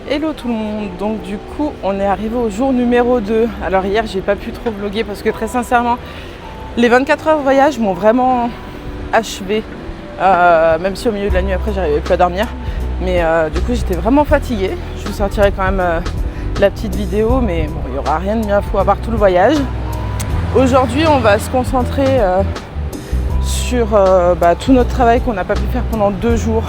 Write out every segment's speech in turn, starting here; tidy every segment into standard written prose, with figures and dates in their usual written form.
Hello tout le monde, donc du coup on est arrivé au jour numéro 2. Alors hier j'ai pas pu trop vlogger parce que très sincèrement les 24 heures de voyage m'ont vraiment achevé, même si au milieu de la nuit après j'arrivais plus à dormir. Mais du coup j'étais vraiment fatiguée. Je vous sortirai quand même la petite vidéo, mais bon, il n'y aura rien de bien fou à part tout le voyage. Aujourd'hui on va se concentrer sur tout notre travail qu'on n'a pas pu faire pendant 2 jours.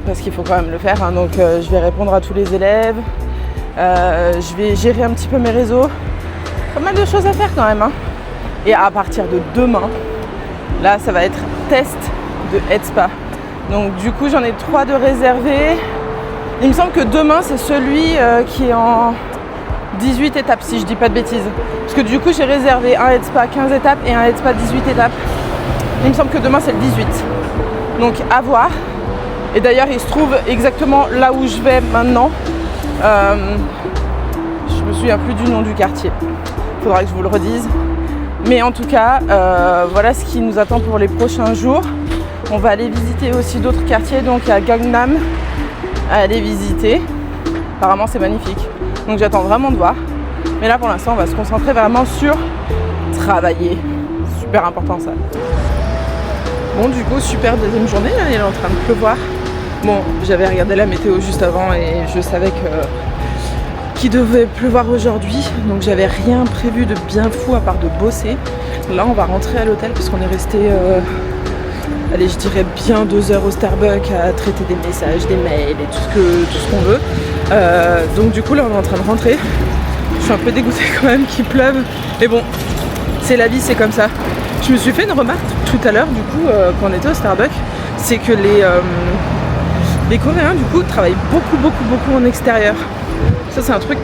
Parce qu'il faut quand même le faire, hein. Donc je vais répondre à tous les élèves, je vais gérer un petit peu mes réseaux, pas mal de choses à faire quand même, hein. Et à partir de demain, là ça va être test de Headspa. Donc du coup j'en ai 3 de réservés. Il me semble que demain c'est celui qui est en 18 étapes si je dis pas de bêtises. Parce que du coup j'ai réservé un Headspa 15 étapes et un Headspa 18 étapes. Il me semble que demain c'est le 18. Donc à voir. Et d'ailleurs il se trouve exactement là où je vais maintenant. Je me souviens plus du nom du quartier. Il faudra que je vous le redise. Mais en tout cas, voilà ce qui nous attend pour les prochains jours. On va aller visiter aussi d'autres quartiers. Donc il y a Gangnam à aller visiter. Apparemment c'est magnifique. Donc j'attends vraiment de voir. Mais là pour l'instant on va se concentrer vraiment sur travailler. Super important ça. Bon du coup super deuxième journée, là, il est en train de pleuvoir. Bon, j'avais regardé la météo juste avant et je savais qu'il devait pleuvoir aujourd'hui. Donc j'avais rien prévu de bien fou à part de bosser. Là on va rentrer à l'hôtel parce qu'on est resté, allez je dirais bien 2 heures au Starbucks à traiter des messages, des mails et tout ce qu'on veut. Donc du coup là on est en train de rentrer. Je suis un peu dégoûtée quand même qu'il pleuve. Mais bon, c'est la vie, c'est comme ça. Je me suis fait une remarque tout à l'heure du coup quand on était au Starbucks. C'est que les Coréens du coup travaillent beaucoup en extérieur. Ça c'est un truc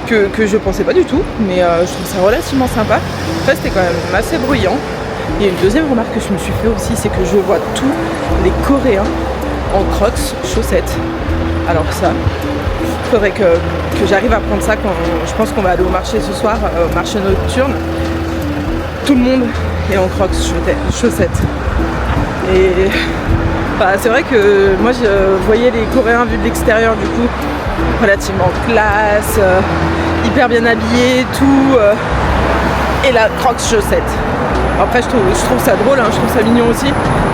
que je pensais pas du tout, mais je trouve ça relativement sympa. Après c'était quand même assez bruyant. Et une deuxième remarque que je me suis fait aussi, c'est que je vois tous les Coréens en crocs, chaussettes. Alors ça, il faudrait que j'arrive à prendre ça quand je pense qu'on va aller au marché ce soir, au marché nocturne. Tout le monde est en crocs, chaussettes. Et c'est vrai que moi je voyais les Coréens vus de l'extérieur du coup relativement classe, hyper bien habillés, tout, et là crocs chaussettes. Après je trouve ça drôle, hein, je trouve ça mignon aussi,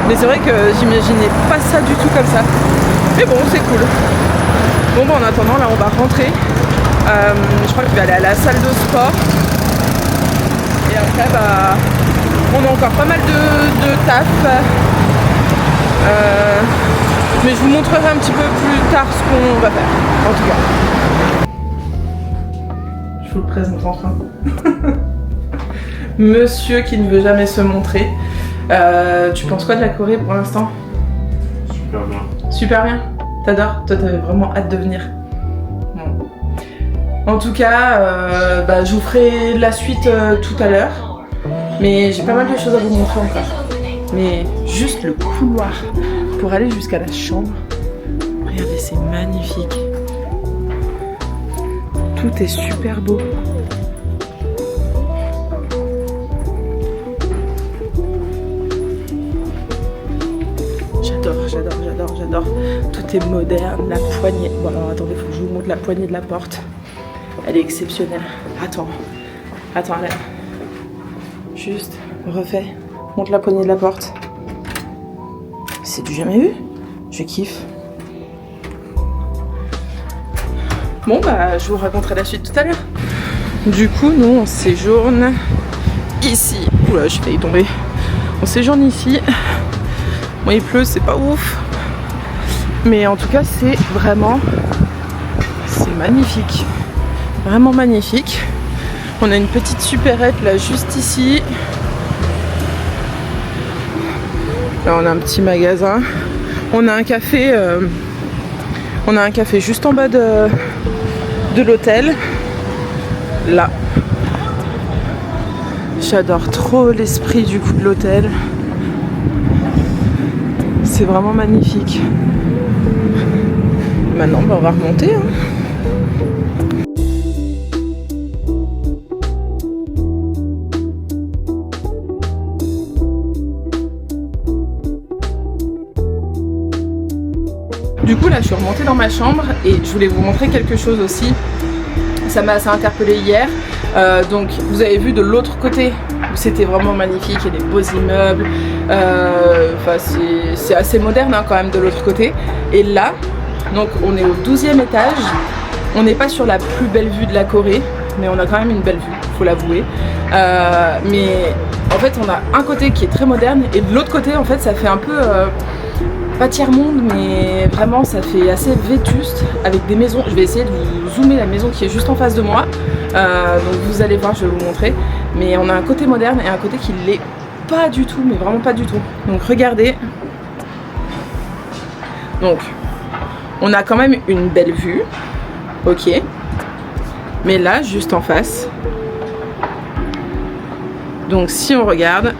mais c'est vrai que j'imaginais pas ça du tout comme ça. Mais bon c'est cool. Bon en attendant là on va rentrer. Je crois que je vais aller à la salle de sport. Et après on a encore pas mal de taf. Mais je vous montrerai un petit peu plus tard ce qu'on va faire, en tout cas. Je vous le présente enfin. Monsieur qui ne veut jamais se montrer. Tu penses quoi de la Corée pour l'instant? Super bien. Super bien. T'adores? Toi t'avais vraiment hâte de venir. Bon. En tout cas, je vous ferai la suite tout à l'heure. Mais j'ai pas mal de choses à vous montrer encore. Mais juste le couloir pour aller jusqu'à la chambre. Regardez, c'est magnifique. Tout est super beau. J'adore. Tout est moderne, la poignée. Bon alors attendez, faut que je vous montre la poignée de la porte. Elle est exceptionnelle. Attends, Alain. Juste, refais. Montre la poignée de la porte. C'est du jamais vu. Je kiffe. Bon je vous raconterai la suite tout à l'heure. Du coup nous on séjourne ici. Oula j'ai failli tomber. On séjourne ici. Bon il pleut, c'est pas ouf. Mais en tout cas c'est magnifique. Vraiment magnifique. On a une petite supérette là juste ici. Là on a un petit magasin. On a un café juste en bas de l'hôtel. Là. J'adore trop l'esprit du coup de l'hôtel. C'est vraiment magnifique. Maintenant on va remonter. Du coup là je suis remontée dans ma chambre et je voulais vous montrer quelque chose aussi. Ça m'a assez interpellée hier. Donc vous avez vu de l'autre côté où c'était vraiment magnifique, il y a des beaux immeubles. C'est assez moderne hein, quand même de l'autre côté. Et là, donc on est au 12e étage. On n'est pas sur la plus belle vue de la Corée, mais on a quand même une belle vue, faut l'avouer. Mais en fait on a un côté qui est très moderne et de l'autre côté en fait ça fait un peu pas tiers-monde, mais vraiment ça fait assez vétuste avec des maisons. Je vais essayer de vous zoomer la maison qui est juste en face de moi. Donc vous allez voir, je vais vous montrer. Mais on a un côté moderne et un côté qui l'est pas du tout, mais vraiment pas du tout. Donc regardez. Donc on a quand même une belle vue. Ok. Mais là, juste en face. Donc si on regarde.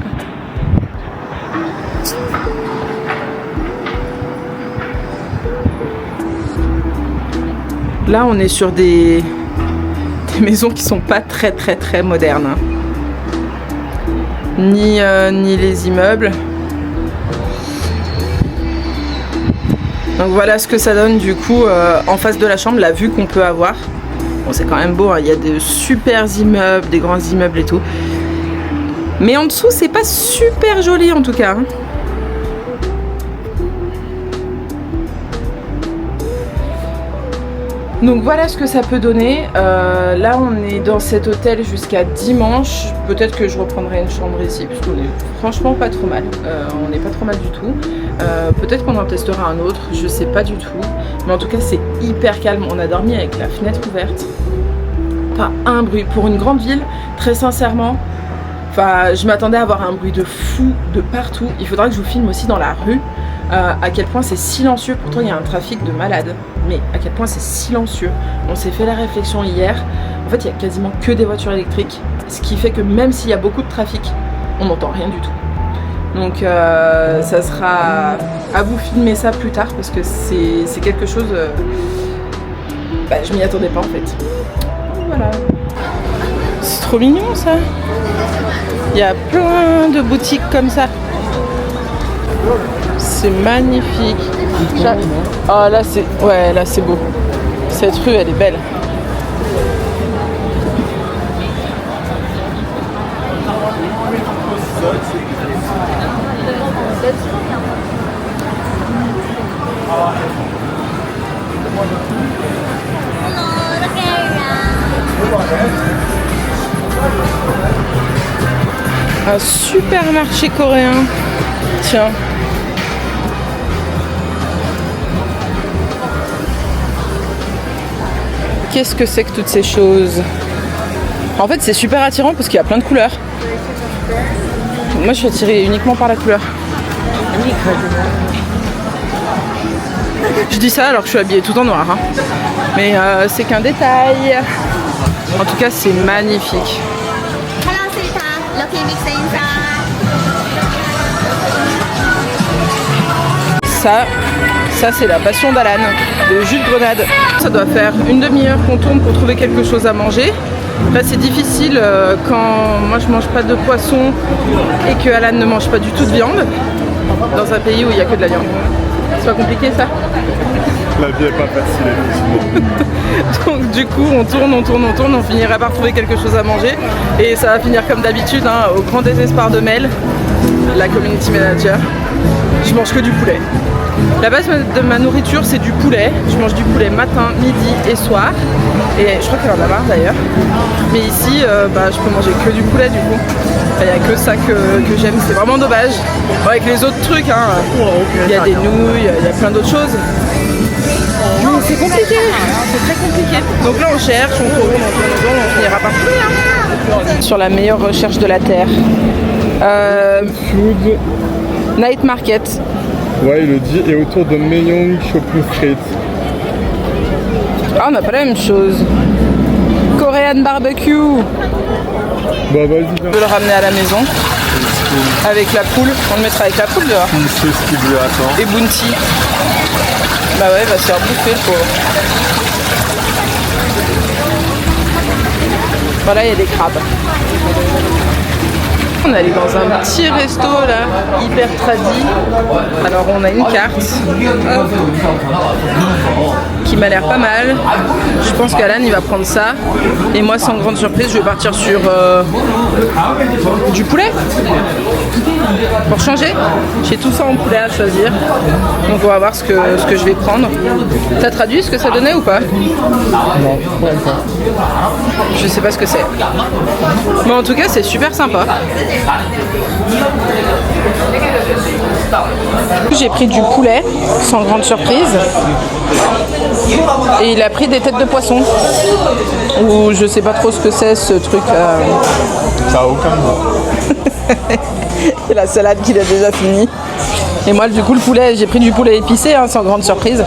Là, on est sur des maisons qui sont pas très modernes. Hein. Ni les immeubles. Donc voilà ce que ça donne du coup en face de la chambre, la vue qu'on peut avoir. Bon, c'est quand même beau, hein. Il y a de super immeubles, des grands immeubles et tout. Mais en dessous, c'est pas super joli en tout cas. Hein. Donc voilà ce que ça peut donner. Là on est dans cet hôtel jusqu'à dimanche. Peut-être que je reprendrai une chambre ici parce qu'on est franchement pas trop mal. On n'est pas trop mal du tout. Peut-être qu'on en testera un autre, je sais pas du tout. Mais en tout cas c'est hyper calme. On a dormi avec la fenêtre ouverte. Pas un bruit. Pour une grande ville, très sincèrement, je m'attendais à avoir un bruit de fou de partout. Il faudra que je vous filme aussi dans la rue. À quel point c'est silencieux, pourtant il y a un trafic de malades, mais à quel point c'est silencieux. On s'est fait la réflexion hier, en fait il y a quasiment que des voitures électriques, ce qui fait que même s'il y a beaucoup de trafic, on n'entend rien du tout. Donc ça sera à vous filmer ça plus tard parce que c'est quelque chose, je m'y attendais pas en fait. Voilà. C'est trop mignon ça. Il y a plein de boutiques comme ça. C'est magnifique. Oh là c'est là c'est beau. Cette rue elle est belle. Un supermarché coréen. Tiens. Qu'est-ce que c'est que toutes ces choses? En fait c'est super attirant parce qu'il y a plein de couleurs. Moi je suis attirée uniquement par la couleur. Je dis ça alors que je suis habillée tout en noir. Hein. Mais c'est qu'un détail. En tout cas c'est magnifique. Ça c'est la passion d'Alan, de jus de grenade. Ça doit faire une demi-heure qu'on tourne pour trouver quelque chose à manger. Après c'est difficile quand moi je mange pas de poisson et que Alan ne mange pas du tout de viande dans un pays où il n'y a que de la viande. C'est pas compliqué ça? La vie est pas facile effectivement. Donc du coup on tourne, on finira par trouver quelque chose à manger et ça va finir comme d'habitude hein, au grand désespoir de Mel, la community manager. Je mange que du poulet. La base de ma nourriture c'est du poulet. Je mange du poulet matin, midi et soir. Et je crois qu'elle en a marre d'ailleurs. Mais ici je peux manger que du poulet du coup. Il n'y a que ça que j'aime. C'est vraiment dommage. Bon, avec les autres trucs, hein, il y a des nouilles, il y a plein d'autres choses. C'est compliqué, c'est très compliqué. Donc là on cherche, on tourne, on finira par trouver. Hein. Sur la meilleure recherche de la Terre. Food. Night Market. Ouais, il le dit, et autour de Myeong Shopping Street. Ah, on n'a pas la même chose. Korean barbecue. Bah vas-y, viens. On peut le ramener à la maison. Avec la poule. On le mettra avec la poule dehors. Il sait ce qu'il lui attend. Et Bounty. Bah ouais, il va se faire bouffer le pauvre. Voilà, il y a des crabes. On est allé dans un petit resto là, hyper tradi. Alors on a une carte qui m'a l'air pas mal. Je pense qu'Alan il va prendre ça. Et moi sans grande surprise je vais partir sur du poulet. Pour changer, j'ai tout ça en poulet à choisir. Donc on va voir ce que je vais prendre. T'as traduit ce que ça donnait ou pas? Non, pas. Je sais pas ce que c'est. Mais en tout cas c'est super sympa. J'ai pris du poulet, sans grande surprise. Et il a pris des têtes de poisson. Ou je sais pas trop ce que c'est ce truc. Ça a aucun goût. Et la salade qu'il a déjà fini. Et moi du coup le poulet, j'ai pris du poulet épicé, hein, sans grande surprise.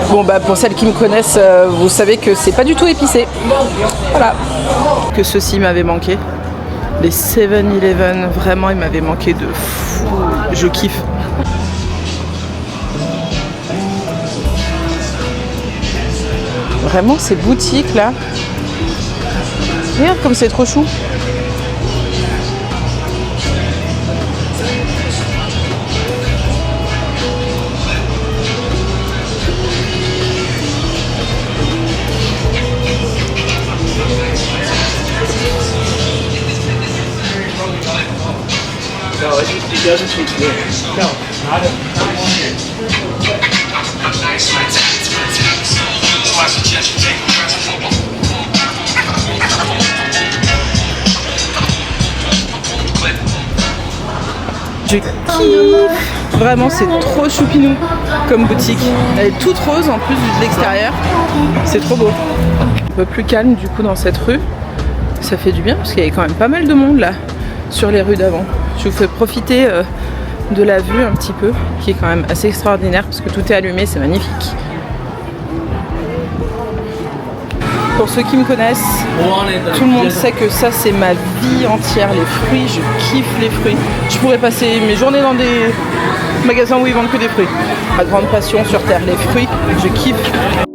Bon bah pour celles qui me connaissent, vous savez que c'est pas du tout épicé. Voilà. Que ceci m'avait manqué. Les 7-Eleven, vraiment il m'avait manqué de fou. Je kiffe. Vraiment ces boutiques là. Regarde comme c'est trop chou. Je kiffe. Vraiment c'est trop choupinou comme boutique. Elle est toute rose en plus de l'extérieur. C'est trop beau. Un peu plus calme du coup dans cette rue. Ça fait du bien parce qu'il y avait quand même pas mal de monde là sur les rues d'avant. Je vous fais profiter de la vue un petit peu, qui est quand même assez extraordinaire parce que tout est allumé, c'est magnifique. Pour ceux qui me connaissent, tout le monde sait que ça c'est ma vie entière, les fruits, je kiffe les fruits. Je pourrais passer mes journées dans des magasins où ils vendent que des fruits. Ma grande passion sur terre, les fruits, je kiffe.